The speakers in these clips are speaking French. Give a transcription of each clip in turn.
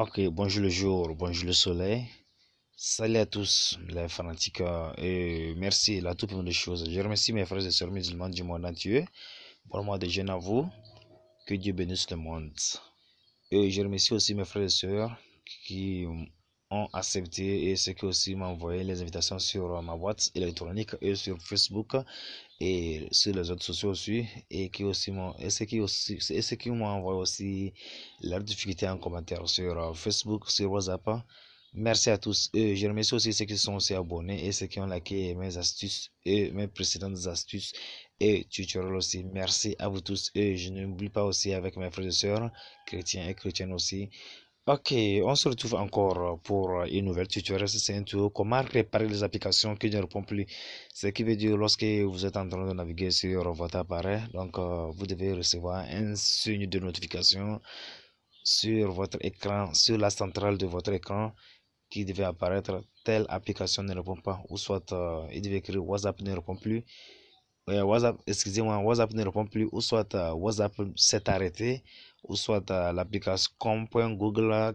Ok, bonjour le jour, bonjour le soleil. Salut à tous les fanatiques et merci la toute première des choses. Je remercie mes frères et sœurs musulmans du monde entier. Pour moi de jeûne à vous. Que Dieu bénisse le monde. Et je remercie aussi mes frères et sœurs qui ont accepté et ceux qui aussi m'ont envoyé les invitations sur ma boîte électronique et sur Facebook et sur les autres sociaux aussi et qui aussi m'ont et ceux qui m'ont envoyé aussi leurs difficultés en commentaire sur Facebook, sur WhatsApp. Merci à tous. Et je remercie aussi ceux qui sont aussi abonnés et ceux qui ont liké mes astuces et mes précédentes astuces et tutoriels aussi. Merci à vous tous. Et je n'oublie pas aussi avec mes frères et sœurs, chrétiens et chrétiennes aussi. Ok, on se retrouve encore pour une nouvelle tutoriel. C'est un tuto comment réparer les applications qui ne répondent plus. Ce qui veut dire lorsque vous êtes en train de naviguer sur votre appareil, donc vous devez recevoir un signe de notification sur votre écran, sur la centrale de votre écran qui devait apparaître telle application ne répond pas ou soit il devait écrire WhatsApp ne répond plus. WhatsApp, excusez-moi, WhatsApp ne répond plus ou soit WhatsApp s'est arrêté ou soit l'application comme.google,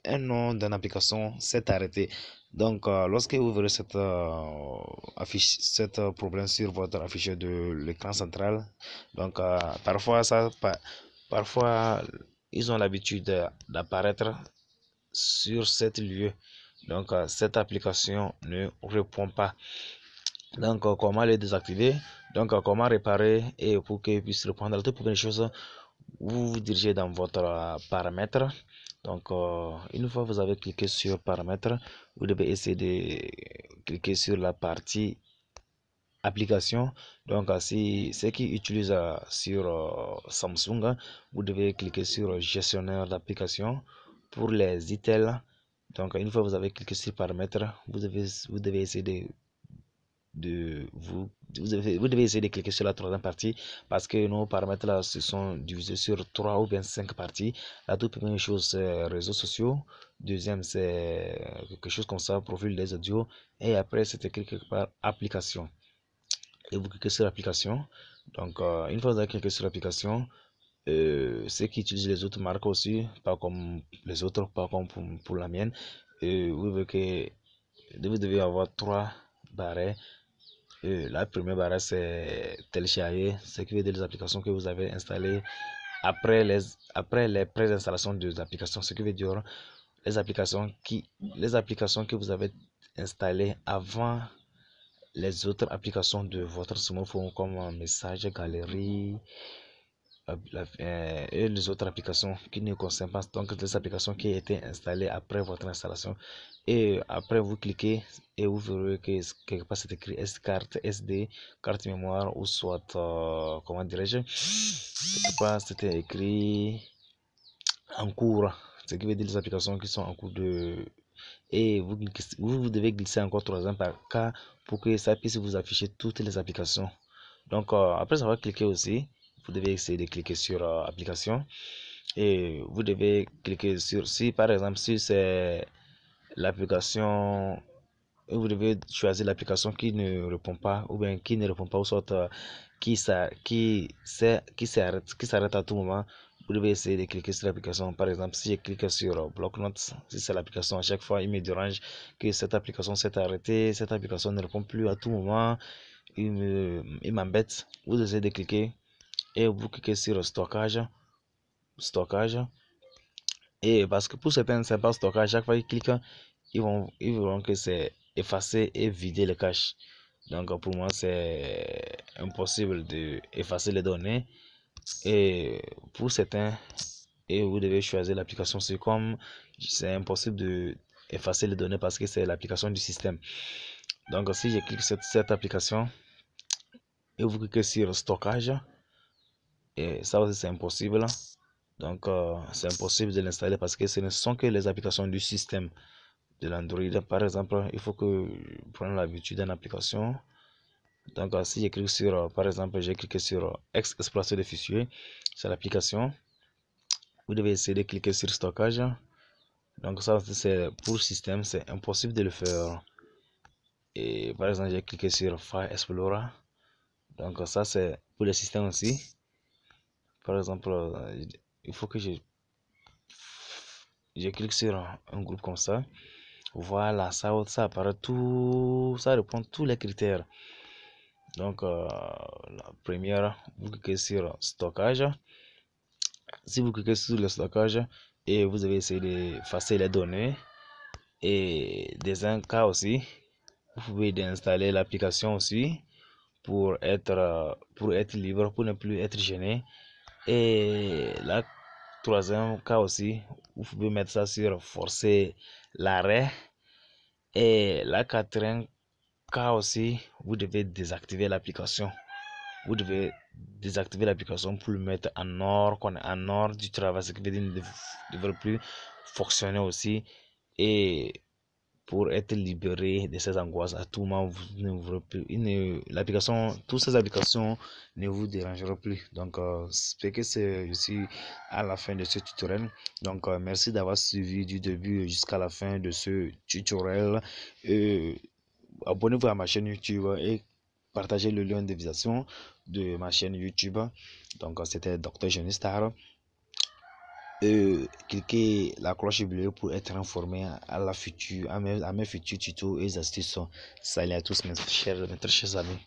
un nom d'une application s'est arrêté. Donc, lorsque vous verrez cette affiche, cette problème sur votre affiche de l'écran central, donc parfois ils ont l'habitude d'apparaître sur cet lieu. Donc, cette application ne répond pas. Donc, comment les désactiver? Donc, comment réparer et pour qu'ils puissent répondre? La toute première chose, vous vous dirigez dans votre paramètre. Donc, une fois que vous avez cliqué sur paramètres, vous devez essayer de cliquer sur la partie application. Donc, si ceux qui utilisent sur Samsung, vous devez cliquer sur gestionnaire d'application pour les ITEL. Donc, une fois que vous avez cliqué sur paramètres, vous devez essayer vous devez essayer de cliquer sur la troisième partie parce que nos paramètres là se sont divisés sur 3 ou bien 5 parties. La toute première chose c'est réseaux sociaux, deuxième c'est quelque chose comme ça, profil des audios et après c'est écrit quelque part application et vous cliquez sur l'application. Donc une fois que vous avez cliqué sur l'application, ceux qui utilisent les autres marques aussi, pas comme les autres, pas comme pour la mienne, vous devez avoir 3 barres. La première barre c'est télécharger, ce qui veut dire les applications que vous avez installées après les préinstallations des applications, ce qui veut dire les applications que vous avez installées avant les autres applications de votre smartphone comme message, galerie, et les autres applications qui ne concernent pas, donc les applications qui ont été installées après votre installation. Et après vous cliquez et vous verrez que quelque part c'est écrit carte SD, carte mémoire ou soit comment dirais-je, quelque part c'était écrit en cours, ce qui veut dire les applications qui sont en cours de, et vous devez glisser encore 3 ans par cas pour que ça puisse vous afficher toutes les applications. Donc après avoir cliqué aussi, vous devez essayer de cliquer sur application et vous devez cliquer sur, si par exemple si c'est l'application, vous devez choisir l'application qui ne répond pas ou bien qui ne répond pas ou soit qui s'arrête à tout moment. Vous devez essayer de cliquer sur l'application. Par exemple, si je clique sur Blocknotes, si c'est l'application, à chaque fois il me dérange que cette application s'est arrêtée, cette application ne répond plus à tout moment, il m'embête. Vous essayez de cliquer et vous cliquez sur stockage. Et parce que pour certains, c'est pas stockage, chaque fois qu'ils cliquent, ils verront que c'est effacer et vider le cache. Donc pour moi, c'est impossible de effacer les données. Et pour certains, et vous devez choisir l'application. C'est comme c'est impossible de effacer les données parce que c'est l'application du système. Donc si je clique sur cette application et vous cliquez sur stockage, et ça aussi c'est impossible. Donc c'est impossible de l'installer parce que ce ne sont que les applications du système de l'Android. Par exemple, il faut que je prenne l'habitude d'une application. Donc si je clique sur, par exemple, j'ai cliqué sur explorateur de fichiers, c'est l'application. Vous devez essayer de cliquer sur stockage. Donc ça c'est pour le système, c'est impossible de le faire. Et par exemple, j'ai cliqué sur File Explorer. Donc ça c'est pour le système aussi. Par exemple, il faut que je je clique sur un groupe comme ça. Voilà, ça apparaît tout, ça répond tous les critères. Donc, la première, vous cliquez sur stockage. Si vous cliquez sur le stockage et vous avez essayé d'effacer les données et des un cas aussi, vous pouvez installer l'application aussi pour être libre, pour ne plus être gêné. Et la troisième cas aussi, vous pouvez mettre ça sur forcer l'arrêt. Et la quatrième cas aussi, vous devez désactiver l'application. Vous devez désactiver l'application pour le mettre en ordre, qu'on est en ordre du travail, ce qui veut dire qu'il ne devrait plus fonctionner aussi. Et pour être libéré de ces angoisses à tout moment, l'application, toutes ces applications ne vous dérangeront plus. Donc, c'est que c'est ici à la fin de ce tutoriel. Donc, merci d'avoir suivi du début jusqu'à la fin de ce tutoriel. Abonnez-vous à ma chaîne YouTube et partagez le lien de visitation de ma chaîne YouTube. Donc, c'était Dr. Johnny Star. Cliquez la cloche bleue pour être informé à mes futurs tutos et astuces. Salut à tous mes très chers amis.